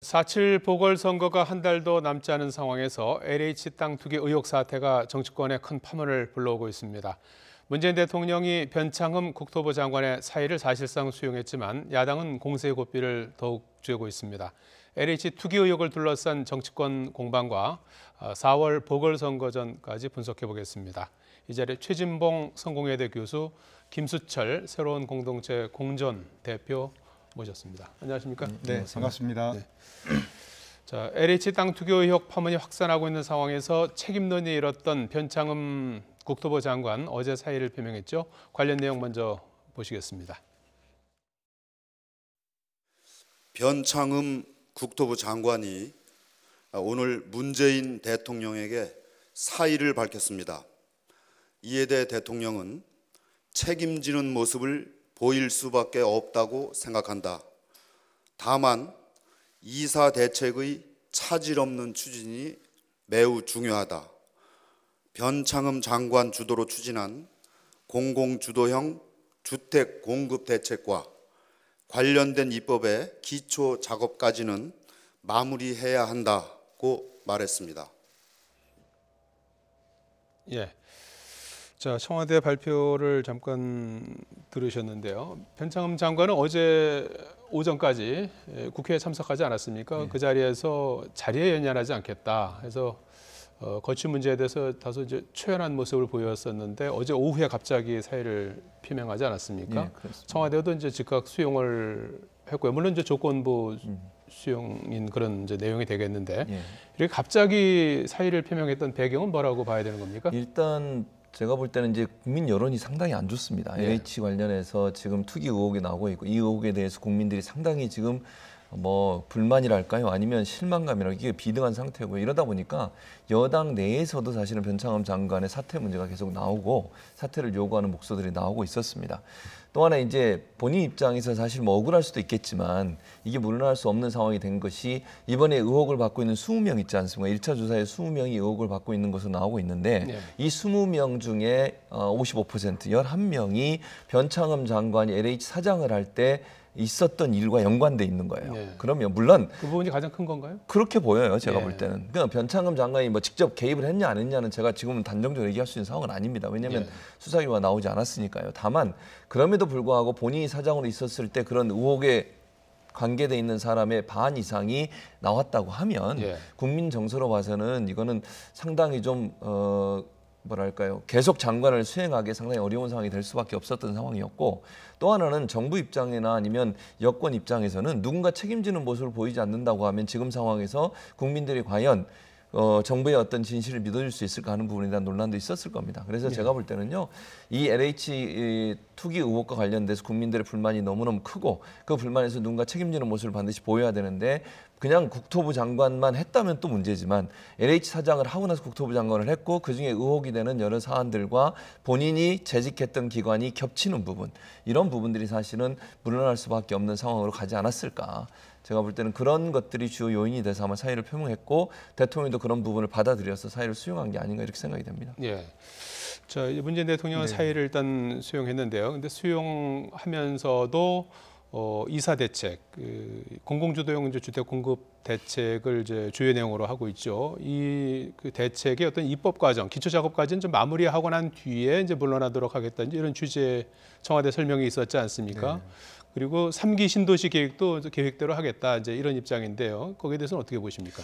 4.7 보궐선거가 한 달도 남지 않은 상황에서 LH 땅 투기 의혹 사태가 정치권에 큰 파문을 불러오고 있습니다. 문재인 대통령이 변창흠 국토부 장관의 사의를 사실상 수용했지만 야당은 공세의 고삐를 더욱 쥐고 있습니다. LH 투기 의혹을 둘러싼 정치권 공방과 4월 보궐선거 전까지 분석해 보겠습니다. 이 자리에 최진봉 성공회대 교수, 김수철 새로운 공동체 공전 대표 모셨습니다. 안녕하십니까? 네, 반갑습니다. 네. 자, LH 땅 투기 의혹 파문이 확산하고 있는 상황에서 책임론이 일었던 변창흠 국토부 장관 어제 사의를 표명했죠. 관련 내용 먼저 보시겠습니다. 변창흠 국토부 장관이 오늘 문재인 대통령에게 사의를 밝혔습니다. 이에 대해 대통령은 책임지는 모습을 보일 수밖에 없다고 생각한다. 다만 이사 대책의 차질 없는 추진이 매우 중요하다. 변창흠 장관 주도로 추진한 공공주도형 주택 공급 대책과 관련된 입법의 기초 작업까지는 마무리해야 한다고 말했습니다. 예. 자, 청와대 발표를 잠깐 들으셨는데요. 변창흠 장관은 어제 오전까지 국회에 참석하지 않았습니까? 그 자리에서 자리에 연연하지 않겠다 해서 거취 문제에 대해서 다소 이제 초연한 모습을 보였었는데 어제 오후에 갑자기 사의를 표명하지 않았습니까? 네, 청와대도 이제 즉각 수용을 했고요. 물론 이제 조건부 수용인 그런 이제 내용이 되겠는데 이렇게 갑자기 사의를 표명했던 배경은 뭐라고 봐야 되는 겁니까? 일단 제가 볼 때는 이제 국민 여론이 상당히 안 좋습니다. LH 관련해서 지금 투기 의혹이 나오고 있고 이 의혹에 대해서 국민들이 상당히 지금 뭐 불만이랄까요? 아니면 실망감이랄까 이게 비등한 상태고요. 이러다 보니까 여당 내에서도 사실은 변창흠 장관의 사퇴 문제가 계속 나오고 사퇴를 요구하는 목소리들이 나오고 있었습니다. 또 하나 이제 본인 입장에서 사실 뭐 억울할 수도 있겠지만 이게 물러날 수 없는 상황이 된 것이 이번에 의혹을 받고 있는 20명 있지 않습니까? 1차 조사에 20명이 의혹을 받고 있는 것으로 나오고 있는데 이 20명 중에 55%, 11명이 변창흠 장관이 LH 사장을 할 때 있었던 일과 연관돼 있는 거예요. 그러면 물론 그 부분이 가장 큰 건가요? 그렇게 보여요. 제가 볼 때는. 그러니까 변창흠 장관이 뭐 직접 개입을 했냐 안 했냐는 제가 지금은 단정적으로 얘기할 수 있는 상황은 아닙니다. 왜냐하면 수사 결과가 나오지 않았으니까요. 다만 그럼에도 불구하고 본인이 사장으로 있었을 때 그런 의혹에 관계돼 있는 사람의 반 이상이 나왔다고 하면 국민 정서로 봐서는 이거는 상당히 좀 뭐랄까요, 계속 장관을 수행하기 상당히 어려운 상황이 될 수밖에 없었던 상황이었고, 또 하나는 정부 입장이나 아니면 여권 입장에서는 누군가 책임지는 모습을 보이지 않는다고 하면 지금 상황에서 국민들이 과연 정부의 어떤 진실을 믿어줄 수 있을까 하는 부분에 대한 논란도 있었을 겁니다. 그래서 제가 볼 때는요, 이 LH 투기 의혹과 관련돼서 국민들의 불만이 너무너무 크고 그 불만에서 누군가 책임지는 모습을 반드시 보여야 되는데 그냥 국토부 장관만 했다면 또 문제지만 LH 사장을 하고 나서 국토부 장관을 했고 그중에 의혹이 되는 여러 사안들과 본인이 재직했던 기관이 겹치는 부분, 이런 부분들이 사실은 물러날 수밖에 없는 상황으로 가지 않았을까. 제가 볼 때는 그런 것들이 주요 요인이 돼서 아마 사의를 표명했고 대통령도 그런 부분을 받아들여서 사의를 수용한 게 아닌가 이렇게 생각이 됩니다. 예. 자, 문재인 대통령은 사의를 일단 수용했는데요. 근데 수용하면서도 이사 대책, 공공주도형 주택 공급 대책을 이제 주요 내용으로 하고 있죠. 이 그 대책의 어떤 입법 과정, 기초 작업까지는 좀 마무리하고 난 뒤에 이제 물러나도록 하겠다. 이런 취지의 청와대 설명이 있었지 않습니까? 그리고 3기 신도시 계획도 계획대로 하겠다. 이제 이런 입장인데요. 거기에 대해서는 어떻게 보십니까?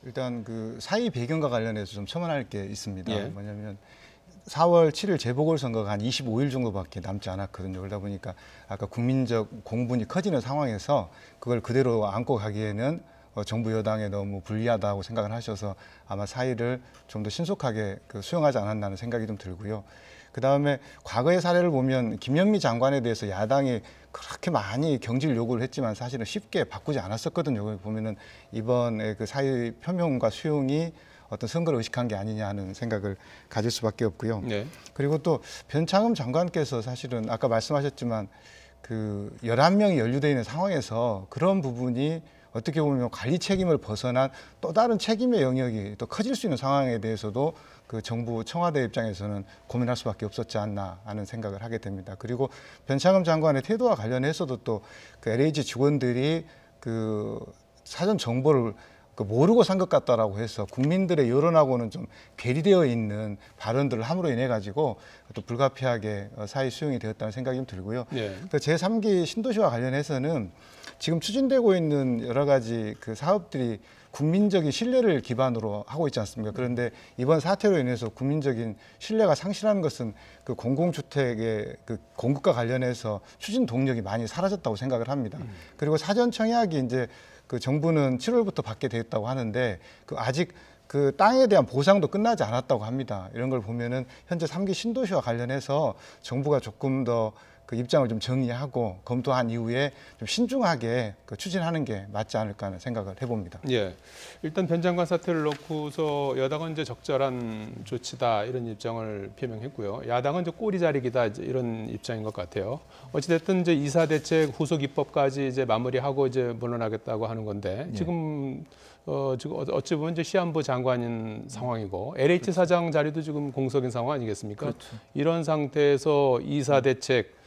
일단 그 사의 배경과 관련해서 좀 첨언할 게 있습니다. 뭐냐면 4월 7일 재보궐선거가 한 25일 정도밖에 남지 않았거든요. 그러다 보니까 아까 국민적 공분이 커지는 상황에서 그걸 그대로 안고 가기에는 정부 여당에 너무 불리하다고 생각을 하셔서 아마 사의를 좀 더 신속하게 수용하지 않았나는 생각이 좀 들고요. 그다음에 과거의 사례를 보면 김현미 장관에 대해서 야당이 그렇게 많이 경질 요구를 했지만 사실은 쉽게 바꾸지 않았었거든요. 보면은 이번에 그 사의 표명과 수용이 어떤 선거를 의식한 게 아니냐 하는 생각을 가질 수밖에 없고요. 그리고 또 변창흠 장관께서 사실은 아까 말씀하셨지만 그 11명이 연루되어 있는 상황에서 그런 부분이 어떻게 보면 관리 책임을 벗어난 또 다른 책임의 영역이 또 커질 수 있는 상황에 대해서도 그 정부 청와대 입장에서는 고민할 수밖에 없었지 않나 하는 생각을 하게 됩니다. 그리고 변창흠 장관의 태도와 관련해서도 또 그 LH 직원들이 그 사전 정보를 모르고 산 것 같다라고 해서 국민들의 여론하고는 좀 괴리되어 있는 발언들을 함으로 인해 가지고 또 불가피하게 사의 수용이 되었다는 생각이 좀 들고요. 예. 그 제3기 신도시와 관련해서는 지금 추진되고 있는 여러 가지 그 사업들이 국민적인 신뢰를 기반으로 하고 있지 않습니까? 그런데 이번 사태로 인해서 국민적인 신뢰가 상실하는 것은 그 공공주택의 그 공급과 관련해서 추진 동력이 많이 사라졌다고 생각을 합니다. 그리고 사전 청약이 이제 그 정부는 7월부터 받게 되었다고 하는데 그 아직 그 땅에 대한 보상도 끝나지 않았다고 합니다. 이런 걸 보면은 현재 3기 신도시와 관련해서 정부가 조금 더 그 입장을 좀 정리하고 검토한 이후에 좀 신중하게 그 추진하는 게 맞지 않을까 하는 생각을 해봅니다. 예. 일단 변 장관 사태를 놓고서 여당은 이제 적절한 조치다 이런 입장을 표명했고요. 야당은 이제 꼬리자리기다 이런 입장인 것 같아요. 어찌됐든 이제 이사 대책 후속 입법까지 이제 마무리하고 이제 물러나겠다고 하는 건데 지금 어찌 보면 이제 시한부 장관인 상황이고 LH 사장 자리도 지금 공석인 상황 아니겠습니까? 그렇죠. 이런 상태에서 이사 대책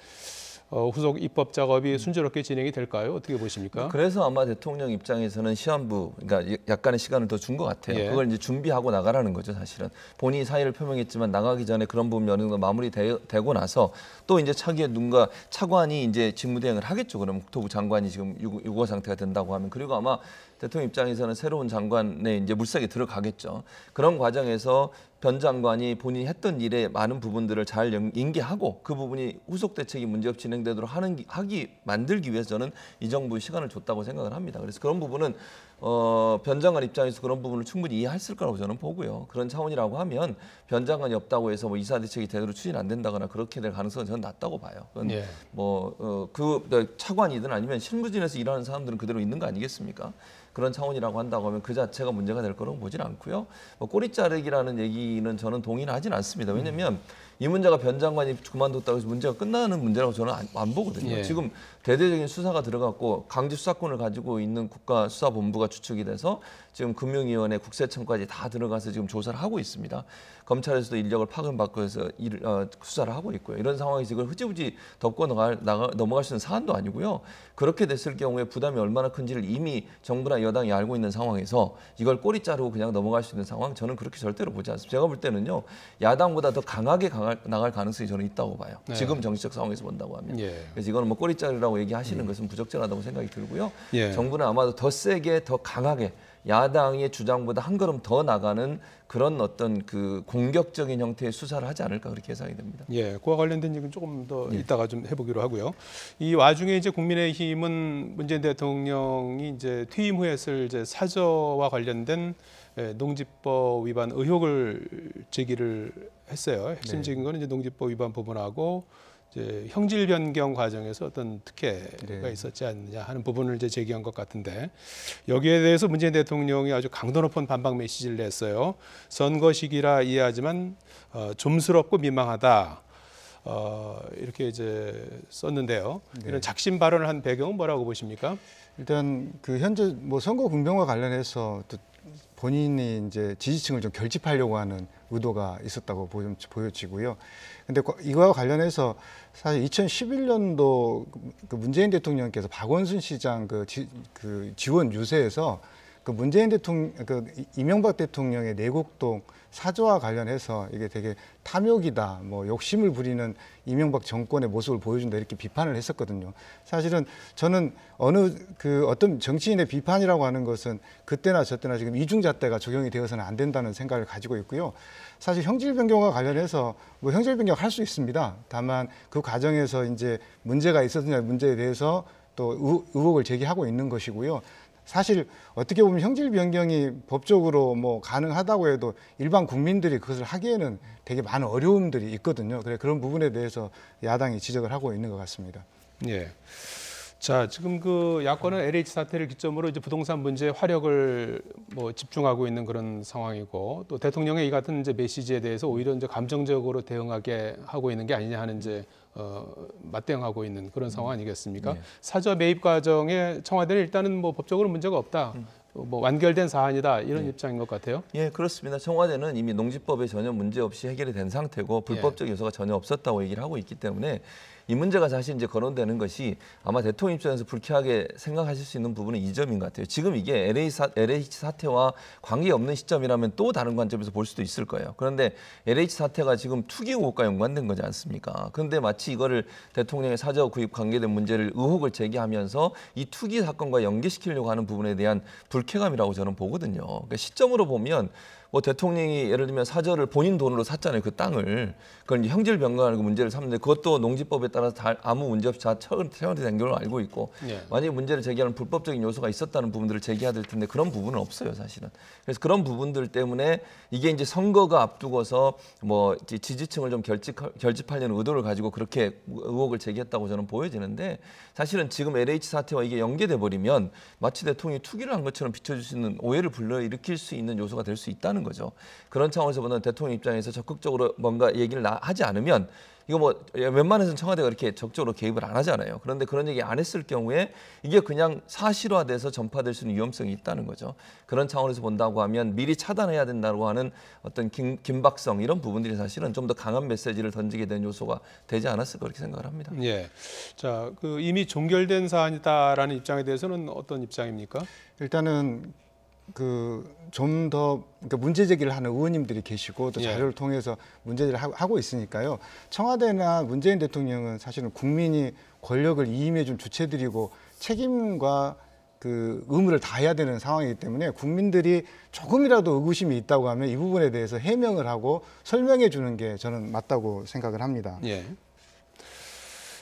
후속 입법 작업이 순조롭게 진행이 될까요? 어떻게 보십니까? 그래서 아마 대통령 입장에서는 시한부, 그러니까 약간의 시간을 더 준 것 같아요. 예. 그걸 이제 준비하고 나가라는 거죠, 사실은. 본인이 사의를 표명했지만 나가기 전에 그런 부분이 어느 정도 마무리되고 나서 또 이제 차기에 누군가 차관이 이제 직무대행을 하겠죠. 그럼 국토부 장관이 지금 유고 상태가 된다고 하면. 그리고 아마 대통령 입장에서는 새로운 장관에 이제 물색에 들어가겠죠. 그런 과정에서 변 장관이 본인이 했던 일의 많은 부분들을 잘 인계하고 그 부분이 후속 대책이 문제없이 진행되도록 만들기 위해서 저는 이 정부의 시간을 줬다고 생각을 합니다. 그래서 그런 부분은 변 장관 입장에서 그런 부분을 충분히 이해했을 거라고 저는 보고요. 그런 차원이라고 하면 변 장관이 없다고 해서 뭐 이사 대책이 제대로 추진 안 된다거나 그렇게 될 가능성은 저는 낮다고 봐요. 그건 예. 그 차관이든 아니면 실무진에서 일하는 사람들은 그대로 있는 거 아니겠습니까? 그런 차원이라고 한다고 하면 그 자체가 문제가 될 거라고 보진 않고요. 꼬리 자르기라는 얘기는 저는 동의는 하진 않습니다. 왜냐하면 이 문제가 변 장관이 그만뒀다고 해서 문제가 끝나는 문제라고 저는 안 보거든요. 예. 지금 대대적인 수사가 들어갔고 강제 수사권을 가지고 있는 국가수사본부가 추측이 돼서 지금 금융위원회, 국세청까지 다 들어가서 지금 조사를 하고 있습니다. 검찰에서도 인력을 파견받고 해서 수사를 하고 있고요. 이런 상황에서 이걸 흐지부지 덮고 넘어갈 수 있는 사안도 아니고요. 그렇게 됐을 경우에 부담이 얼마나 큰지를 이미 정부나 여당이 알고 있는 상황에서 이걸 꼬리 자르고 그냥 넘어갈 수 있는 상황 저는 그렇게 절대로 보지 않습니다. 제가 볼 때는요. 야당보다 더 강하게 나갈 가능성이 저는 있다고 봐요. 네. 지금 정치적 상황에서 본다고 하면. 예. 그래서 이거는 뭐 꼬리 자르라고 얘기하시는 것은 부적절하다고 생각이 들고요. 예. 정부는 아마도 더 세게 더 강하게 야당의 주장보다 한 걸음 더 나가는 그런 어떤 그 공격적인 형태의 수사를 하지 않을까 그렇게 예상이 됩니다. 예, 그와 관련된 얘기는 조금 더 이따가 좀 해보기로 하고요. 이 와중에 이제 국민의힘은 문재인 대통령이 이제 퇴임 후에 쓸 이제 사저와 관련된 농지법 위반 의혹을 제기를 했어요. 핵심적인 거는 이제 농지법 위반 부분하고 이제 형질 변경 과정에서 어떤 특혜가 있었지 않느냐 하는 부분을 이제 제기한 것 같은데 여기에 대해서 문재인 대통령이 아주 강도 높은 반박 메시지를 냈어요. 선거 시기라 이해하지만 좀스럽고 민망하다. 이렇게 이제 썼는데요. 이런 작심 발언을 한 배경은 뭐라고 보십니까? 일단 그 현재 뭐 선거 분명과 관련해서 또 본인이 이제 지지층을 좀 결집하려고 하는 의도가 있었다고 보여지고요. 근데 이거와 관련해서 사실 2011년도 그 문재인 대통령께서 박원순 시장 그 지원 유세에서 그 문재인 대통령, 그 이명박 대통령의 내곡동 사저와 관련해서 이게 되게 탐욕이다, 뭐 욕심을 부리는 이명박 정권의 모습을 보여준다 이렇게 비판을 했었거든요. 사실은 저는 어떤 정치인의 비판이라고 하는 것은 그때나 저때나 지금 이중잣대가 적용이 되어서는 안 된다는 생각을 가지고 있고요. 사실 형질 변경과 관련해서 뭐 형질 변경 할 수 있습니다. 다만 그 과정에서 이제 문제가 있었느냐 문제에 대해서 또 의혹을 제기하고 있는 것이고요. 사실 어떻게 보면 형질 변경이 법적으로 뭐 가능하다고 해도 일반 국민들이 그것을 하기에는 되게 많은 어려움들이 있거든요. 그런 부분에 대해서 야당이 지적을 하고 있는 것 같습니다. 예. 자, 지금 그 야권은 LH 사태를 기점으로 이제 부동산 문제에 화력을 뭐 집중하고 있는 그런 상황이고 또 대통령의 이 같은 이제 메시지에 대해서 오히려 이제 감정적으로 대응하게 하고 있는 게 아니냐 하는 이제 맞대응하고 있는 그런 상황 아니겠습니까? 네. 사저 매입 과정에 청와대는 일단은 뭐 법적으로 문제가 없다. 뭐 완결된 사안이다 이런 입장인 것 같아요. 예, 그렇습니다. 청와대는 이미 농지법에 전혀 문제 없이 해결이 된 상태고 불법적 요소가 전혀 없었다고 얘기를 하고 있기 때문에 이 문제가 사실 이제 거론되는 것이 아마 대통령 입장에서 불쾌하게 생각하실 수 있는 부분은 이 점인 것 같아요. 지금 이게 LH 사태와 관계없는 시점이라면 또 다른 관점에서 볼 수도 있을 거예요. 그런데 LH 사태가 지금 투기 의혹과 연관된 거지 않습니까? 그런데 마치 이거를 대통령의 사저 구입 관계된 문제를 의혹을 제기하면서 이 투기 사건과 연계시키려고 하는 부분에 대한 불쾌감이라고 저는 보거든요. 그러니까 시점으로 보면 뭐 대통령이 예를 들면 사저를 본인 돈으로 샀잖아요. 그 땅을. 그걸 이제 형질 변경하는 그 문제를 삼는데 그것도 농지법에 따라서 아무 문제 없이 다 처리된 걸로 알고 있고 만약에 문제를 제기하는 불법적인 요소가 있었다는 부분들을 제기해야 될 텐데 그런 부분은 없어요, 사실은. 그래서 그런 부분들 때문에 이게 이제 선거가 앞두고서 뭐 지지층을 좀 결집하려는 의도를 가지고 그렇게 의혹을 제기했다고 저는 보여지는데 사실은 지금 LH 사태와 이게 연계돼 버리면 마치 대통령이 투기를 한 것처럼 비춰줄 수 있는 오해를 불러일으킬 수 있는 요소가 될 수 있다는 거죠. 그런 차원에서 보면 대통령 입장에서 적극적으로 뭔가 얘기를 하지 않으면 이거 뭐 웬만해서는 청와대가 이렇게 적극적으로 개입을 안 하잖아요. 그런데 그런 얘기 안 했을 경우에 이게 그냥 사실화돼서 전파될 수 있는 위험성이 있다는 거죠. 그런 차원에서 본다고 하면 미리 차단해야 된다고 하는 어떤 긴박성 이런 부분들이 사실은 좀 더 강한 메시지를 던지게 된 요소가 되지 않았을까 그렇게 생각을 합니다. 예. 자, 그 이미 종결된 사안이다라는 입장에 대해서는 어떤 입장입니까? 일단은 좀 더 그러니까 문제 제기를 하는 의원님들이 계시고 또 예. 자료를 통해서 문제 제기를 하고 있으니까요. 청와대나 문재인 대통령은 사실은 국민이 권력을 이임해 준 주체들이고 책임과 그 의무를 다해야 되는 상황이기 때문에 국민들이 조금이라도 의구심이 있다고 하면 이 부분에 대해서 해명을 하고 설명해 주는 게 저는 맞다고 생각을 합니다. 예.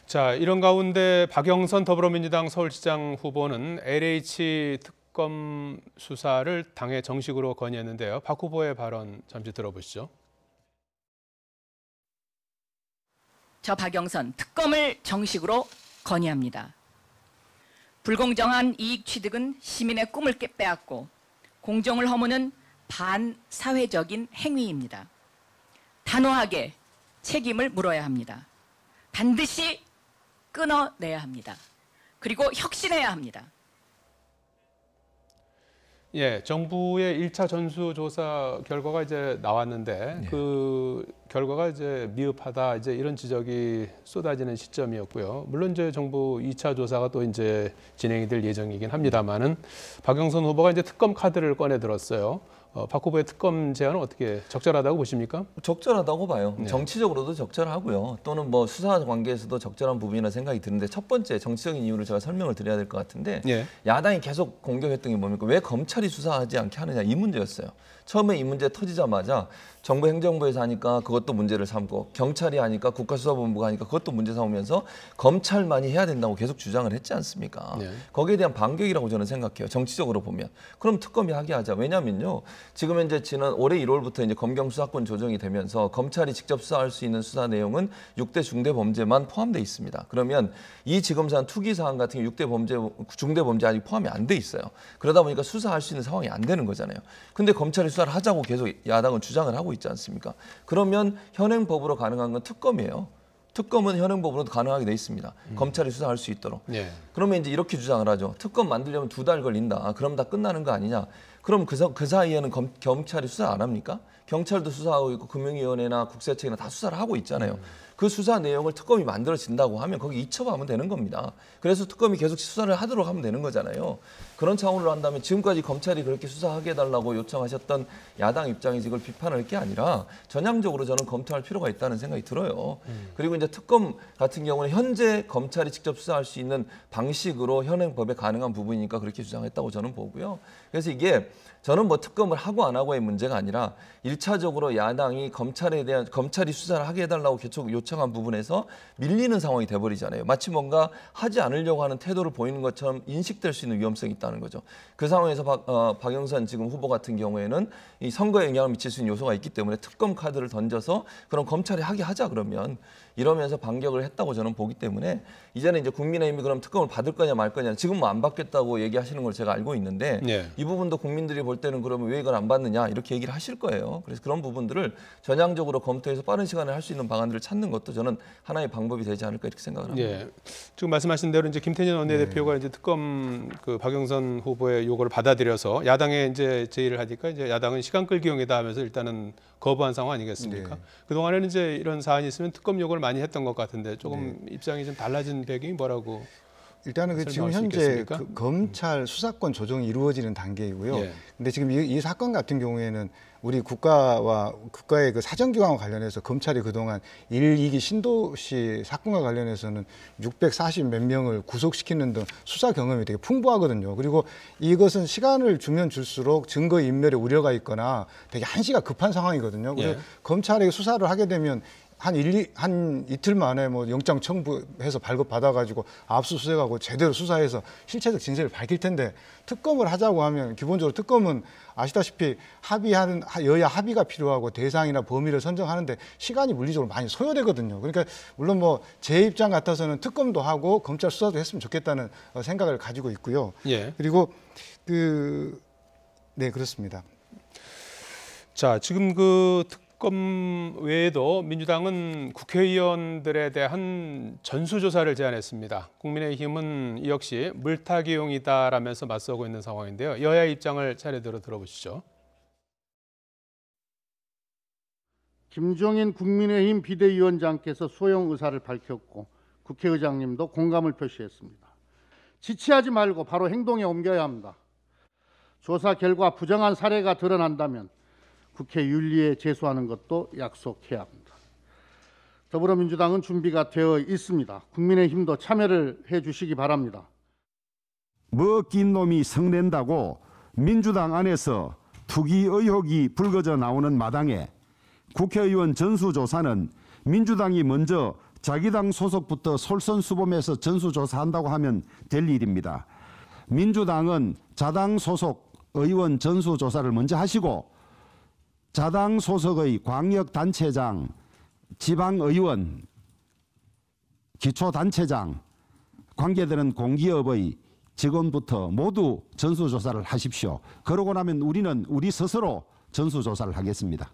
자, 이런 가운데 박영선 더불어민주당 서울시장 후보는 LH 특검 수사를 당에 정식으로 건의했는데요. 박 후보의 발언 잠시 들어보시죠. 저 박영선 특검을 정식으로 건의합니다. 불공정한 이익 취득은 시민의 꿈을 빼앗고 공정을 허무는 반사회적인 행위입니다. 단호하게 책임을 물어야 합니다. 반드시 끊어내야 합니다. 그리고 혁신해야 합니다. 예, 정부의 1차 전수조사 결과가 이제 나왔는데 그 결과가 이제 미흡하다 이제 이런 지적이 쏟아지는 시점이었고요. 물론 이제 정부 2차 조사가 또 이제 진행이 될 예정이긴 합니다만은 박영선 후보가 이제 특검 카드를 꺼내 들었어요. 박 후보의 특검 제안은 어떻게 적절하다고 보십니까? 적절하다고 봐요. 네. 정치적으로도 적절하고요. 또는 뭐 수사 관계에서도 적절한 부분이라 생각이 드는데 첫 번째 정치적인 이유를 제가 설명을 드려야 될 것 같은데 예. 야당이 계속 공격했던 게 뭡니까? 왜 검찰이 수사하지 않게 하느냐 이 문제였어요. 처음에 이 문제 터지자마자 정부 행정부에서 하니까 그것도 문제를 삼고 경찰이 하니까 국가수사본부가 하니까 그것도 문제 삼으면서 검찰만이 해야 된다고 계속 주장을 했지 않습니까? 네. 거기에 대한 반격이라고 저는 생각해요. 정치적으로 보면. 그럼 특검이 하게 하자. 왜냐면요. 지금 현재 지난 올해 1월부터 이제 검경 수사권 조정이 되면서 검찰이 직접 수사할 수 있는 수사 내용은 6대 중대 범죄만 포함돼 있습니다. 그러면 이 지금 사안 투기 사안 같은 게 6대 범죄, 중대 범죄 아직 포함이 안 돼 있어요. 그러다 보니까 수사할 수 있는 상황이 안 되는 거잖아요. 근데 검찰이 수사를 하자고 계속 야당은 주장을 하고 있지 않습니까? 그러면 현행법으로 가능한 건 특검이에요. 특검은 현행법으로도 가능하게 돼 있습니다. 검찰이 수사할 수 있도록. 예. 그러면 이제 이렇게 주장을 하죠. 특검 만들려면 2달 걸린다. 그럼 다 끝나는 거 아니냐. 그럼 그 사이에는 검찰이 수사 안 합니까? 경찰도 수사하고 있고 금융위원회나 국세청이나 다 수사를 하고 있잖아요. 그 수사 내용을 특검이 만들어진다고 하면 거기 이첩하면 되는 겁니다. 그래서 특검이 계속 수사를 하도록 하면 되는 거잖아요. 그런 차원으로 한다면 지금까지 검찰이 그렇게 수사하게 해달라고 요청하셨던 야당 입장에서 이걸 비판할 게 아니라 전향적으로 저는 검토할 필요가 있다는 생각이 들어요. 그리고 이제 특검 같은 경우는 현재 검찰이 직접 수사할 수 있는 방식으로 현행법에 가능한 부분이니까 그렇게 주장했다고 저는 보고요. 그래서 이게 저는 뭐 특검을 하고 안 하고의 문제가 아니라 1차적으로 야당이 검찰이 수사를 하게 해달라고 계속 요청한 부분에서 밀리는 상황이 돼버리잖아요. 마치 뭔가 하지 않으려고 하는 태도를 보이는 것처럼 인식될 수 있는 위험성이 있다는 거죠. 그 상황에서 박영선 지금 후보 같은 경우에는 이 선거에 영향을 미칠 수 있는 요소가 있기 때문에 특검 카드를 던져서 그럼 검찰이 하게 하자 그러면 이러면서 반격을 했다고 저는 보기 때문에 이제는 이제 국민의힘이 그럼 특검을 받을 거냐 말 거냐 지금 뭐 안 받겠다고 얘기하시는 걸 제가 알고 있는데 예. 이 부분도 국민들이 볼 때는 그러면 왜 이걸 안 받느냐 이렇게 얘기를 하실 거예요. 그래서 그런 부분들을 전향적으로 검토해서 빠른 시간에 할 수 있는 방안들을 찾는 것도 저는 하나의 방법이 되지 않을까 이렇게 생각을 합니다. 예. 지금 말씀하신 대로 이제 김태년 원내대표가 이제 특검 그 박영선 후보의 요구를 받아들여서 야당에 이제 제의를 하니까 이제 야당은 시간 끌기용이다 하면서 일단은 거부한 상황 아니겠습니까? 네. 그동안에는 이제 이런 사안이 있으면 특검 요구를 많이 했던 것 같은데 조금 입장이 좀 달라진 배경이 뭐라고? 일단은 그 지금 설명할 수 현재 있겠습니까? 그 검찰 수사권 조정이 이루어지는 단계이고요. 예. 근데 지금 이 사건 같은 경우에는 우리 국가와 국가의 그 사정기관과 관련해서 검찰이 그동안 1, 2기 신도시 사건과 관련해서는 640 몇 명을 구속시키는 등 수사 경험이 되게 풍부하거든요. 그리고 이것은 시간을 주면 줄수록 증거 인멸의 우려가 있거나 되게 한시가 급한 상황이거든요. 그래서 예. 검찰이 수사를 하게 되면 한 이틀 만에 뭐 영장 청구해서 발급받아가지고 압수수색하고 제대로 수사해서 실체적 진실을 밝힐 텐데 특검을 하자고 하면 기본적으로 특검은 아시다시피 여야 합의가 필요하고 대상이나 범위를 선정하는데 시간이 물리적으로 많이 소요되거든요. 그러니까 물론 뭐 제 입장 같아서는 특검도 하고 검찰 수사도 했으면 좋겠다는 생각을 가지고 있고요. 예. 그리고 네, 그렇습니다. 자, 지금 그 특검 외에도 민주당은 국회의원들에 대한 전수조사를 제안했습니다. 국민의힘은 이 역시 물타기용이다라면서 맞서고 있는 상황인데요. 여야 입장을 차례대로 들어보시죠. 김종인 국민의힘 비대위원장께서 소용 의사를 밝혔고 국회의장님도 공감을 표시했습니다. 지체하지 말고 바로 행동에 옮겨야 합니다. 조사 결과 부정한 사례가 드러난다면 국회 윤리에 제소하는 것도 약속해야 합니다. 더불어민주당은 준비가 되어 있습니다. 국민의힘도 참여를 해주시기 바랍니다. 먹긴 놈이 성낸다고 민주당 안에서 투기 의혹이 불거져 나오는 마당에 국회의원 전수조사는 민주당이 먼저 자기 당 소속부터 솔선수범해서 전수조사한다고 하면 될 일입니다. 민주당은 자당 소속 의원 전수조사를 먼저 하시고 자당 소속의 광역단체장, 지방의원, 기초단체장, 관계되는 공기업의 직원부터 모두 전수조사를 하십시오. 그러고 나면 우리는 우리 스스로 전수조사를 하겠습니다.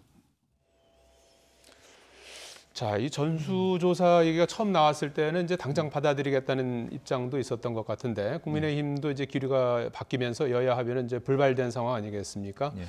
자, 이 전수조사 얘기가 처음 나왔을 때는 이제 당장 받아들이겠다는 입장도 있었던 것 같은데 국민의힘도 이제 기류가 바뀌면서 여야 합의는 이제 불발된 상황 아니겠습니까? 예.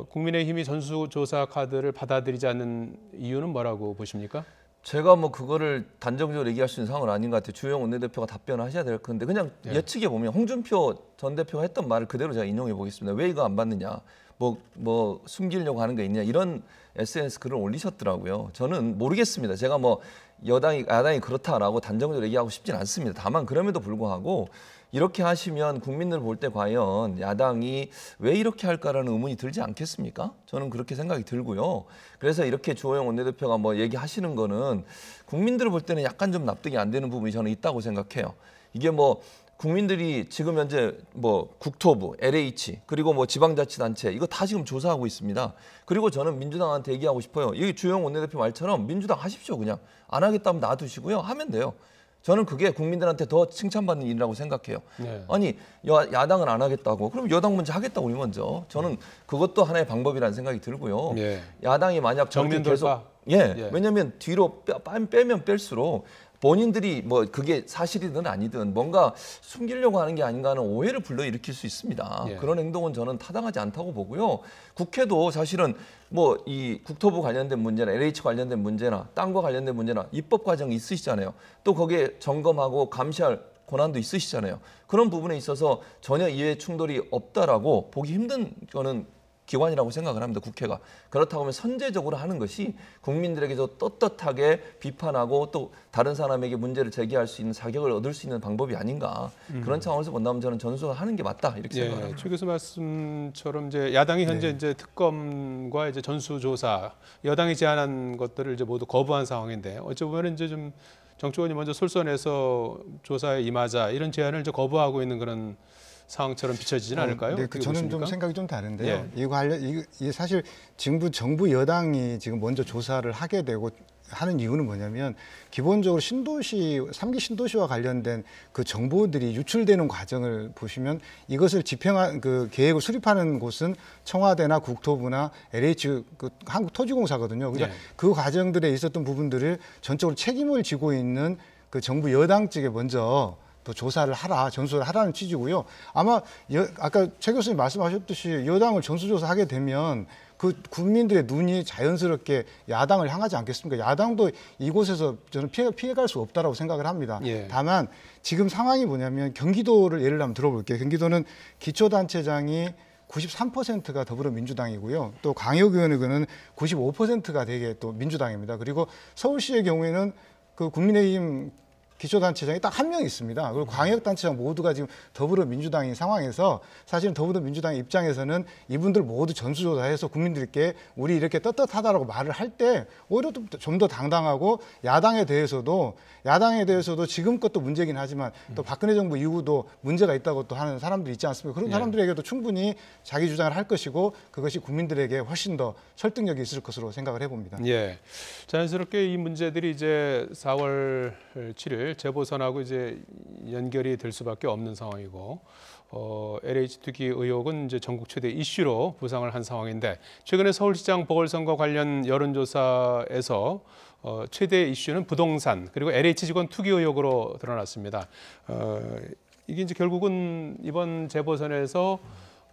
국민의힘이 전수조사 카드를 받아들이지 않는 이유는 뭐라고 보십니까? 제가 뭐 그거를 단정적으로 얘기할 수 있는 상황은 아닌 것 같아요. 주호영 원내대표가 답변을 하셔야 될 건데 그냥 예측해 보면 홍준표 전 대표가 했던 말을 그대로 제가 인용해 보겠습니다. 왜 이거 안 받느냐? 뭐 숨기려고 하는 게 있냐? 이런 SNS 글을 올리셨더라고요. 저는 모르겠습니다. 제가 뭐 야당이 그렇다라고 단정적으로 얘기하고 싶진 않습니다. 다만 그럼에도 불구하고 이렇게 하시면 국민들 볼 때 과연 야당이 왜 이렇게 할까라는 의문이 들지 않겠습니까? 저는 그렇게 생각이 들고요. 그래서 이렇게 주호영 원내대표가 뭐 얘기하시는 거는 국민들 볼 때는 약간 좀 납득이 안 되는 부분이 저는 있다고 생각해요. 이게 뭐 국민들이 지금 현재 뭐 국토부, LH 그리고 뭐 지방자치단체 이거 다 지금 조사하고 있습니다. 그리고 저는 민주당한테 얘기하고 싶어요. 이 주호영 원내대표 말처럼 민주당 하십시오. 그냥 안 하겠다면 놔두시고요. 하면 돼요. 저는 그게 국민들한테 더 칭찬받는 일이라고 생각해요. 네. 아니 야당은 안 하겠다고 그럼 여당 먼저 하겠다고 우리 먼저. 저는 그것도 하나의 방법이라는 생각이 들고요. 네. 야당이 만약 정면 돌파. 예. 왜냐하면 뒤로 빼면 뺄수록 본인들이 뭐 그게 사실이든 아니든 뭔가 숨기려고 하는 게 아닌가 하는 오해를 불러일으킬 수 있습니다. 예. 그런 행동은 저는 타당하지 않다고 보고요. 국회도 사실은 뭐 이 국토부 관련된 문제나 LH 관련된 문제나 땅과 관련된 문제나 입법 과정이 있으시잖아요. 또 거기에 점검하고 감시할 권한도 있으시잖아요. 그런 부분에 있어서 전혀 이해 충돌이 없다라고 보기 힘든 거는 기관이라고 생각을 합니다. 국회가. 그렇다고 하면 선제적으로 하는 것이 국민들에게도 떳떳하게 비판하고 또 다른 사람에게 문제를 제기할 수 있는 자격을 얻을 수 있는 방법이 아닌가. 그런 차원에서 본다면 저는 전수하는 게 맞다 이렇게 생각합니다. 최 교수 말씀처럼 이제 야당이 현재 이제 특검과 이제 전수조사 여당이 제안한 것들을 이제 모두 거부한 상황인데 어찌 보면 이제 좀 정치권이 먼저 솔선해서 조사에 임하자 이런 제안을 이제 거부하고 있는 그런 상황처럼 비춰지진 않을까요? 네, 어떻게 저는 보십니까? 좀 생각이 좀 다른데요. 예. 이게 사실 정부 여당이 지금 먼저 조사를 하게 되고 하는 이유는 뭐냐면 기본적으로 3기 신도시와 관련된 그 정보들이 유출되는 과정을 보시면 이것을 집행한 그 계획을 수립하는 곳은 청와대나 국토부나 LH 한국토지공사거든요. 그러니까 그 과정들에 있었던 부분들을 전적으로 책임을 지고 있는 그 정부 여당 측에 먼저 더 조사를 하라, 전수를 하라는 취지고요. 아마 아까 최 교수님 말씀하셨듯이 여당을 전수조사하게 되면 그 국민들의 눈이 자연스럽게 야당을 향하지 않겠습니까? 야당도 이곳에서 저는 피해갈 수 없다라고 생각을 합니다. 예. 다만 지금 상황이 뭐냐면 경기도를 예를 한번 들어볼게요. 경기도는 기초단체장이 93%가 더불어민주당이고요. 또 광역위원회는 95%가 되게 또 민주당입니다. 그리고 서울시의 경우에는 그 국민의힘 기초단체장이 딱 한 명 있습니다. 그리고 광역단체장 모두가 지금 더불어민주당인 상황에서 사실은 더불어민주당의 입장에서는 이분들 모두 전수조사해서 국민들께 우리 이렇게 떳떳하다라고 말을 할 때 오히려 좀 더 당당하고 야당에 대해서도 지금껏 또 문제긴 하지만 또 박근혜 정부 이후도 문제가 있다고 또 하는 사람들이 있지 않습니까? 그런 사람들에게도 충분히 자기 주장을 할 것이고 그것이 국민들에게 훨씬 더 설득력이 있을 것으로 생각을 해봅니다. 예, 자연스럽게 이 문제들이 이제 4월 7일 재보선하고 이제 연결이 될 수밖에 없는 상황이고 LH 투기 의혹은 이제 전국 최대 이슈로 부상을 한 상황인데 최근에 서울시장 보궐선거 관련 여론조사에서 최대 이슈는 부동산 그리고 LH 직원 투기 의혹으로 드러났습니다. 이게 이제 결국은 이번 재보선에서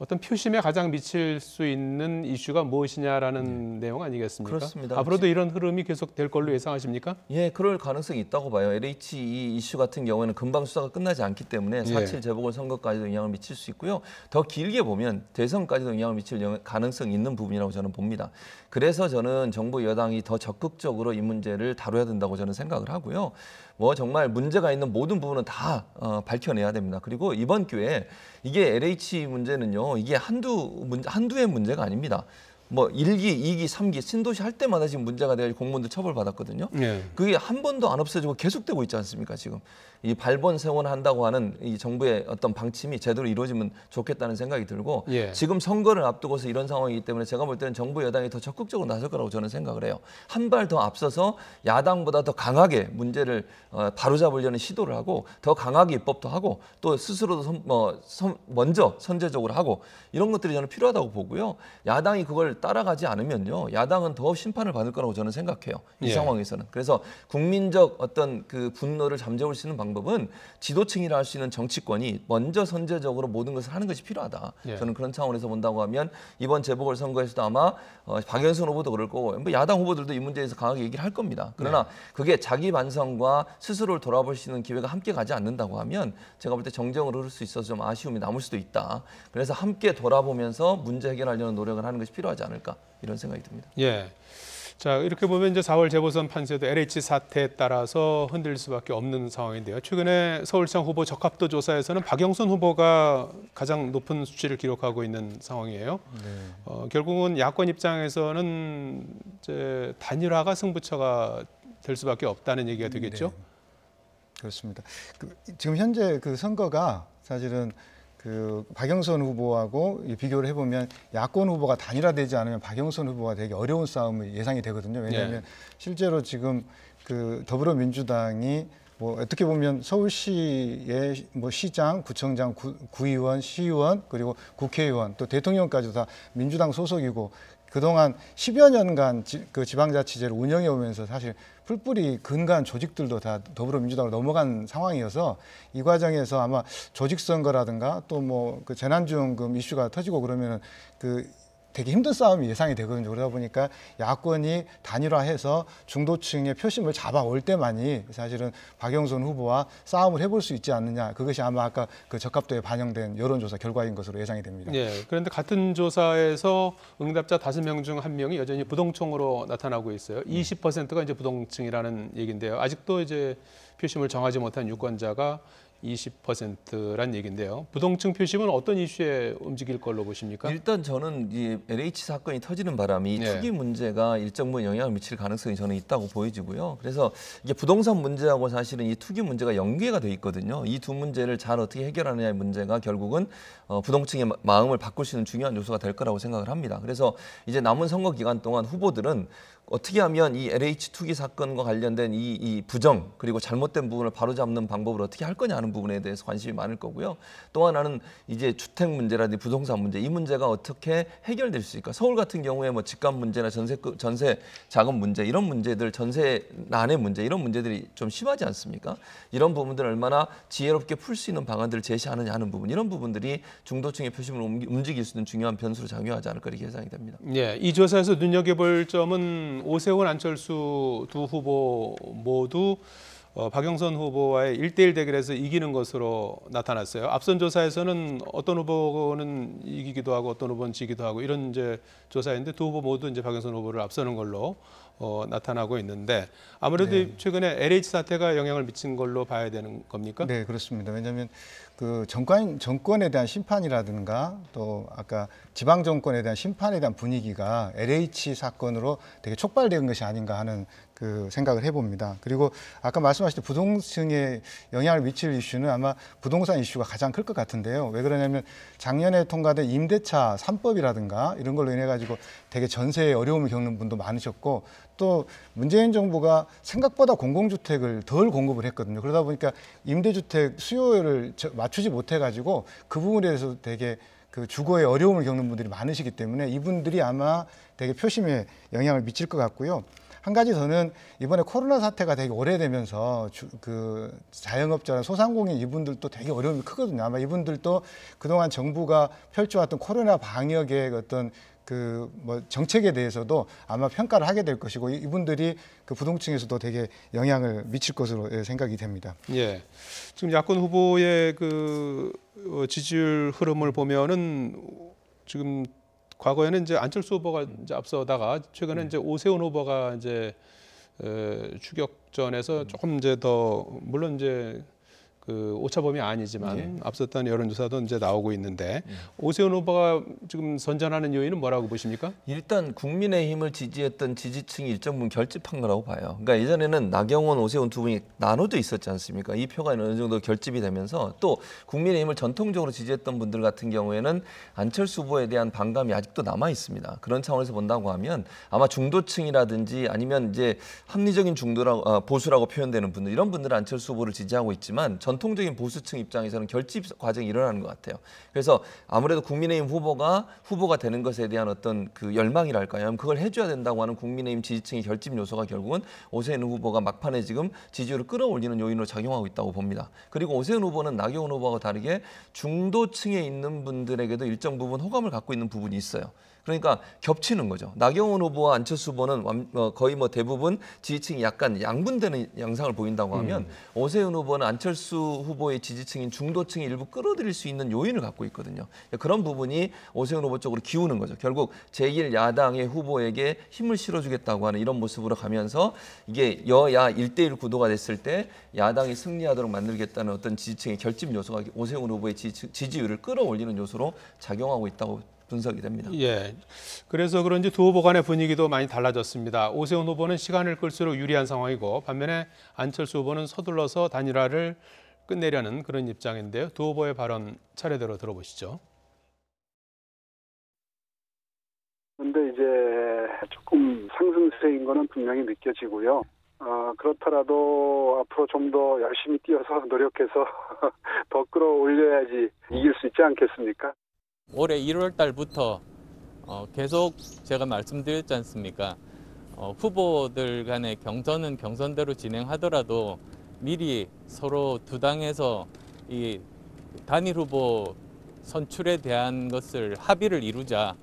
어떤 표심에 가장 미칠 수 있는 이슈가 무엇이냐라는 내용 아니겠습니까? 그렇습니다. 앞으로도 이런 흐름이 계속될 걸로 예상하십니까? 예, 그럴 가능성이 있다고 봐요. LH 이 이슈 같은 경우에는 금방 수사가 끝나지 않기 때문에 4.7 재보궐선거까지도 영향을 미칠 수 있고요. 더 길게 보면 대선까지도 영향을 미칠 가능성이 있는 부분이라고 저는 봅니다. 그래서 저는 정부 여당이 더 적극적으로 이 문제를 다뤄야 된다고 저는 생각을 하고요. 뭐 정말 문제가 있는 모든 부분은 다 밝혀내야 됩니다. 그리고 이번 기회에 이게 LH 문제는요, 이게 한두의 문제가 아닙니다. 뭐 1기, 2기, 3기 신도시 할 때마다 지금 문제가 되어 공무원들 처벌받았거든요. 그게 한 번도 안 없어지고 계속되고 있지 않습니까? 지금 이 발본 세원한다고 하는 이 정부의 어떤 방침이 제대로 이루어지면 좋겠다는 생각이 들고 지금 선거를 앞두고서 이런 상황이기 때문에 제가 볼 때는 정부 여당이 더 적극적으로 나설 거라고 저는 생각을 해요. 한 발 더 앞서서 야당보다 더 강하게 문제를 바로잡으려는 시도를 하고 더 강하게 입법도 하고 또 스스로도 먼저 선제적으로 하고 이런 것들이 저는 필요하다고 보고요. 야당이 그걸 따라가지 않으면요, 야당은 더 심판을 받을 거라고 저는 생각해요. 이 상황에서는. 그래서 국민적 어떤 그 분노를 잠재울 수 있는 방법은 지도층이라 할 수 있는 정치권이 먼저 선제적으로 모든 것을 하는 것이 필요하다. 저는 그런 차원에서 본다고 하면 이번 재보궐선거에서도 아마 박영선 후보도 그럴 거고 뭐 야당 후보들도 이 문제에서 강하게 얘기를 할 겁니다. 그러나 그게 자기 반성과 스스로를 돌아볼 수 있는 기회가 함께 가지 않는다고 하면 제가 볼 때 정쟁으로 흐를 수 있어서 좀 아쉬움이 남을 수도 있다. 그래서 함께 돌아보면서 문제 해결하려는 노력을 하는 것이 필요하지 않을까 이런 생각이 듭니다. 예. 자, 이렇게 보면 이제 4월 재보선 판세도 LH 사태에 따라서 흔들릴 수밖에 없는 상황인데요. 최근에 서울시장 후보 적합도 조사에서는 박영선 후보가 가장 높은 수치를 기록하고 있는 상황이에요. 결국은 야권 입장에서는 이제 단일화가 승부처가 될 수밖에 없다는 얘기가 되겠죠. 그렇습니다. 지금 현재 그 선거가 사실은 그 박영선 후보하고 비교를 해보면 야권 후보가 단일화되지 않으면 박영선 후보가 되게 어려운 싸움이 예상이 되거든요. 왜냐하면 실제로 지금 그 더불어민주당이 뭐 어떻게 보면 서울시의 뭐 시장, 구청장, 구의원, 시의원 그리고 국회의원 또 대통령까지도 다 민주당 소속이고 그동안 10여 년간 그 지방자치제를 운영해 오면서 사실 풀뿌리 근간 조직들도 다 더불어민주당으로 넘어간 상황이어서 이 과정에서 아마 조직선거라든가 또 뭐 그 재난지원금 이슈가 터지고 그러면은 그 되게 힘든 싸움이 예상이 되거든요. 그러다 보니까 야권이 단일화해서 중도층의 표심을 잡아올 때만이 사실은 박영선 후보와 싸움을 해볼 수 있지 않느냐. 그것이 아마 아까 그 적합도에 반영된 여론조사 결과인 것으로 예상이 됩니다. 그런데 같은 조사에서 응답자 5명 중 1명이 여전히 부동층으로 나타나고 있어요. 20%가 이제 부동층이라는 얘기인데요. 아직도 이제 표심을 정하지 못한 유권자가 20%란 얘기인데요. 부동층 표심은 어떤 이슈에 움직일 걸로 보십니까? 일단 저는 이 LH 사건이 터지는 바람에 이 투기 문제가 일정 부분 영향을 미칠 가능성이 저는 있다고 보여지고요. 그래서 이게 부동산 문제하고 사실은 이 투기 문제가 연계가 돼 있거든요. 이 두 문제를 잘 어떻게 해결하느냐의 문제가 결국은 부동층의 마음을 바꿀 수 있는 중요한 요소가 될 거라고 생각을 합니다. 그래서 이제 남은 선거 기간 동안 후보들은 어떻게 하면 이 LH 투기 사건과 관련된 이 부정 그리고 잘못된 부분을 바로잡는 방법을 어떻게 할 거냐 하는 부분에 대해서 관심이 많을 거고요. 또 하나는 이제 주택 문제라든지 부동산 문제, 이 문제가 어떻게 해결될 수 있을까? 서울 같은 경우에 뭐 집값 문제나 전세 자금 문제, 이런 문제들, 전세난의 문제, 이런 문제들이 좀 심하지 않습니까? 이런 부분들을 얼마나 지혜롭게 풀 수 있는 방안들을 제시하느냐 하는 부분, 이런 부분들이 중도층의 표심을 움직일 수 있는 중요한 변수로 작용하지 않을까 이렇게 예상이 됩니다. 예, 이 조사에서 눈여겨볼 점은 오세훈, 안철수 두 후보 모두 박영선 후보와의 1대1 대결에서 이기는 것으로 나타났어요. 앞선 조사에서는 어떤 후보는 이기기도 하고 어떤 후보는 지기도 하고 이런 이제 조사인데 두 후보 모두 이제 박영선 후보를 앞서는 걸로 나타나고 있는데 아무래도 최근에 LH 사태가 영향을 미친 걸로 봐야 되는 겁니까? 네, 그렇습니다. 왜냐하면 그 정권에 대한 심판이라든가 또 아까 지방 정권에 대한 심판에 대한 분위기가 LH 사건으로 되게 촉발된 것이 아닌가 하는 그 생각을 해봅니다. 그리고 아까 말씀하신 부동층에 영향을 미칠 이슈는 아마 부동산 이슈가 가장 클 것 같은데요. 왜 그러냐면 작년에 통과된 임대차 3법이라든가 이런 걸로 인해 가지고 되게 전세에 어려움을 겪는 분도 많으셨고 또 문재인 정부가 생각보다 공공주택을 덜 공급을 했거든요. 그러다 보니까 임대주택 수요를 맞추지 못해 가지고 그 부분에 대해서 되게 그 주거에 어려움을 겪는 분들이 많으시기 때문에 이분들이 아마 되게 표심에 영향을 미칠 것 같고요. 한 가지 더는 이번에 코로나 사태가 되게 오래되면서 그 자영업자나 소상공인 이분들도 되게 어려움이 크거든요. 아마 이분들도 그동안 정부가 펼쳐왔던 코로나 방역의 어떤 그 뭐 정책에 대해서도 아마 평가를 하게 될 것이고 이분들이 그 부동층에서도 되게 영향을 미칠 것으로 생각이 됩니다. 예, 지금 야권 후보의 그 지지율 흐름을 보면은 지금 과거에는 이제 안철수 후보가 이제 앞서다가 최근에 이제 오세훈 후보가 이제 추격전에서 조금 이제 더 물론 이제 그 오차범위 아니지만 앞섰던 여론조사도 이제 나오고 있는데 오세훈 후보가 지금 선전하는 요인은 뭐라고 보십니까? 일단 국민의힘을 지지했던 지지층이 일정 부분 결집한 거라고 봐요. 그러니까 예전에는 나경원, 오세훈 두 분이 나눠져 있었지 않습니까? 이 표가 어느 정도 결집이 되면서 또 국민의힘을 전통적으로 지지했던 분들 같은 경우에는 안철수 후보에 대한 반감이 아직도 남아 있습니다. 그런 차원에서 본다고 하면 아마 중도층이라든지 아니면 이제 합리적인 보수라고 표현되는 분들, 이런 분들은 안철수 후보를 지지하고 있지만 전통적인 보수층 입장에서는 결집 과정이 일어나는 것 같아요. 그래서 아무래도 국민의힘 후보가 되는 것에 대한 어떤 그 열망이랄까요? 그걸 해줘야 된다고 하는 국민의힘 지지층의 결집 요소가 결국은 오세훈 후보가 막판에 지금 지지율을 끌어올리는 요인으로 작용하고 있다고 봅니다. 그리고 오세훈 후보는 나경원 후보와 다르게 중도층에 있는 분들에게도 일정 부분 호감을 갖고 있는 부분이 있어요. 그러니까 겹치는 거죠. 나경원 후보와 안철수 후보는 거의 뭐 대부분 지지층이 약간 양분되는 양상을 보인다고 하면 오세훈 후보는 안철수 후보의 지지층인 중도층이 일부 끌어들일 수 있는 요인을 갖고 있거든요. 그런 부분이 오세훈 후보 쪽으로 기우는 거죠. 결국 제1야당의 후보에게 힘을 실어주겠다고 하는 이런 모습으로 가면서 이게 여야 1대1 구도가 됐을 때 야당이 승리하도록 만들겠다는 어떤 지지층의 결집 요소가 오세훈 후보의 지지율을 끌어올리는 요소로 작용하고 있다고 분석이 됩니다. 예, 그래서 그런지 두 후보 간의 분위기도 많이 달라졌습니다. 오세훈 후보는 시간을 끌수록 유리한 상황이고 반면에 안철수 후보는 서둘러서 단일화를 끝내려는 그런 입장인데요. 두 후보의 발언 차례대로 들어보시죠. 그런데 이제 조금 상승세인 거는 분명히 느껴지고요. 그렇더라도 앞으로 좀 더 열심히 뛰어서 노력해서 더 끌어올려야지 이길 수 있지 않겠습니까? 올해 1월 달부터 계속 제가 말씀드렸지 않습니까? 후보들 간의 경선은 경선대로 진행하더라도 미리 서로 두 당에서 이 단일 후보 선출에 대한 것을 합의를 이루자.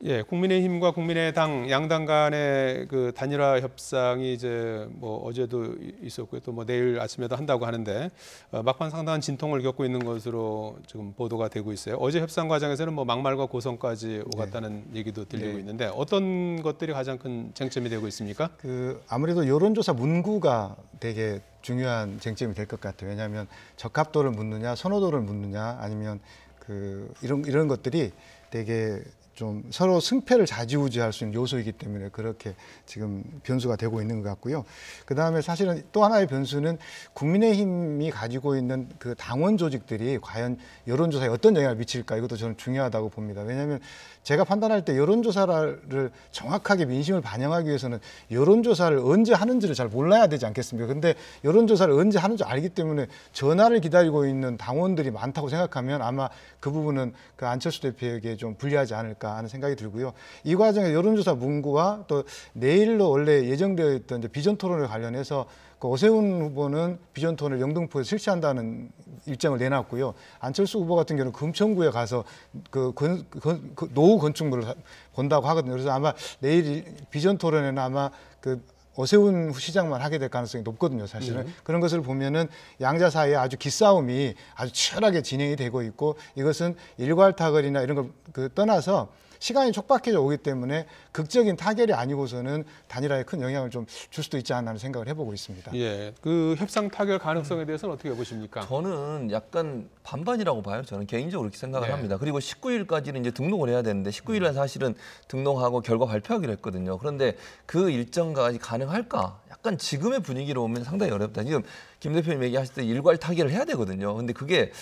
예, 국민의힘과 국민의당 양당 간의 그 단일화 협상이 이제 뭐 어제도 있었고요, 또 뭐 내일 아침에도 한다고 하는데 막판 상당한 진통을 겪고 있는 것으로 지금 보도가 되고 있어요. 어제 협상 과정에서는 뭐 막말과 고성까지 오갔다는 얘기도 들리고 있는데 어떤 것들이 가장 큰 쟁점이 되고 있습니까? 그 아무래도 여론조사 문구가 되게 중요한 쟁점이 될 것 같아요. 왜냐하면 적합도를 묻느냐, 선호도를 묻느냐, 아니면 그 이런 것들이 되게 좀 서로 승패를 좌지우지할 수 있는 요소이기 때문에 그렇게 지금 변수가 되고 있는 것 같고요. 그다음에 사실은 또 하나의 변수는 국민의힘이 가지고 있는 그 당원 조직들이 과연 여론조사에 어떤 영향을 미칠까, 이것도 저는 중요하다고 봅니다. 왜냐하면 제가 판단할 때 여론조사를 정확하게 민심을 반영하기 위해서는 여론조사를 언제 하는지를 잘 몰라야 되지 않겠습니까? 근데 여론조사를 언제 하는지 알기 때문에 전화를 기다리고 있는 당원들이 많다고 생각하면 아마 그 부분은 그 안철수 대표에게 좀 불리하지 않을까 하는 생각이 들고요. 이 과정에 여론조사 문구와 또 내일로 원래 예정되어 있던 이제 비전 토론을 관련해서 그 오세훈 후보는 비전 토론을 영등포에서 실시한다는 일정을 내놨고요. 안철수 후보 같은 경우는 금천구에 가서 그 노후 건축물을 본다고 하거든요. 그래서 아마 내일 비전 토론에는 아마 그 오세훈 시장만 하게 될 가능성이 높거든요, 사실은. 그런 것을 보면은 양자 사이에 아주 기싸움이 아주 치열하게 진행이 되고 있고, 이것은 일괄타결이나 이런 걸 떠나서 시간이 촉박해져 오기 때문에 극적인 타결이 아니고서는 단일화에 큰 영향을 좀 줄 수도 있지 않나 하는 생각을 해보고 있습니다. 예, 그 협상 타결 가능성에 대해서는 어떻게 보십니까? 저는 약간 반반이라고 봐요. 저는 개인적으로 그렇게 생각을 합니다. 그리고 19일까지는 이제 등록을 해야 되는데 19일에 사실은 등록하고 결과 발표하기로 했거든요. 그런데 그 일정까지 가능할까? 약간 지금의 분위기로 보면 상당히 어렵다. 지금 김 대표님 얘기하실 때 일괄 타결을 해야 되거든요. 근데 그게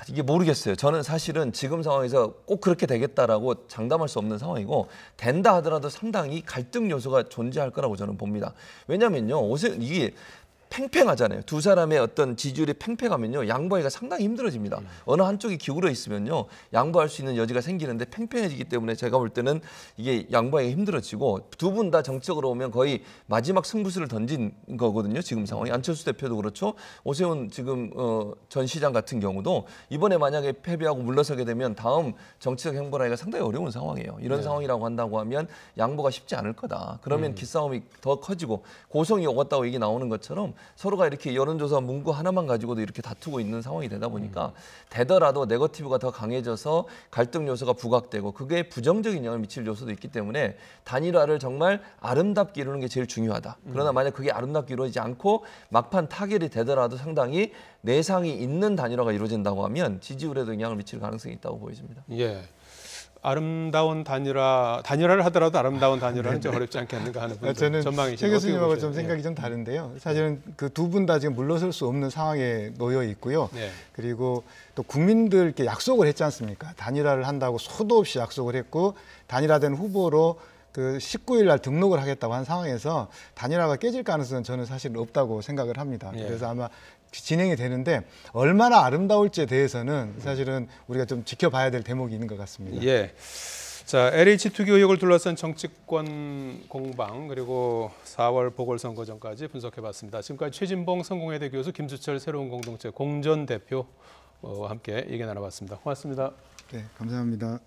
이게 모르겠어요. 저는 사실은 지금 상황에서 꼭 그렇게 되겠다라고 장담할 수 없는 상황이고, 된다 하더라도 상당히 갈등 요소가 존재할 거라고 저는 봅니다. 왜냐면요, 이게 팽팽하잖아요. 두 사람의 어떤 지지율이 팽팽하면요, 양보하기가 상당히 힘들어집니다. 어느 한쪽이 기울어 있으면요, 양보할 수 있는 여지가 생기는데 팽팽해지기 때문에 제가 볼 때는 이게 양보하기가 힘들어지고, 두 분 다 정치적으로 보면 거의 마지막 승부수를 던진 거거든요. 지금 상황이. 안철수 대표도 그렇죠. 오세훈 지금 전 시장 같은 경우도 이번에 만약에 패배하고 물러서게 되면 다음 정치적 행보를 하기가 상당히 어려운 상황이에요. 이런 상황이라고 한다고 하면 양보가 쉽지 않을 거다. 그러면 기싸움이 더 커지고 고성이 오갔다고 얘기 나오는 것처럼 서로가 이렇게 여론조사 문구 하나만 가지고도 이렇게 다투고 있는 상황이 되다 보니까 되더라도 네거티브가 더 강해져서 갈등 요소가 부각되고 그게 부정적인 영향을 미칠 요소도 있기 때문에 단일화를 정말 아름답게 이루는 게 제일 중요하다. 그러나 만약 그게 아름답게 이루어지지 않고 막판 타결이 되더라도 상당히 내상이 있는 단일화가 이루어진다고 하면 지지율에도 영향을 미칠 가능성이 있다고 보여집니다. 예. 아름다운 단일화를 하더라도 아름다운 단일화는 좀 어렵지 않겠는가 하는 저는 전망이시죠. 최 교수님하고 좀 생각이 좀 다른데요. 사실은 그 두 분 다 지금 물러설 수 없는 상황에 놓여 있고요. 그리고 또 국민들께 약속을 했지 않습니까? 단일화를 한다고 소도 없이 약속을 했고, 단일화된 후보로 그 19일 날 등록을 하겠다고 한 상황에서 단일화가 깨질 가능성은 저는 사실 없다고 생각을 합니다. 그래서 아마 진행이 되는데 얼마나 아름다울지에 대해서는 사실은 우리가 좀 지켜봐야 될 대목이 있는 것 같습니다. 예. 자, LH 투기 의혹을 둘러싼 정치권 공방, 그리고 4월 보궐선거 전까지 분석해봤습니다. 지금까지 최진봉 성공회대 교수, 김수철 새로운 공동체 공전 대표와 함께 얘기 나눠봤습니다. 고맙습니다. 네, 감사합니다.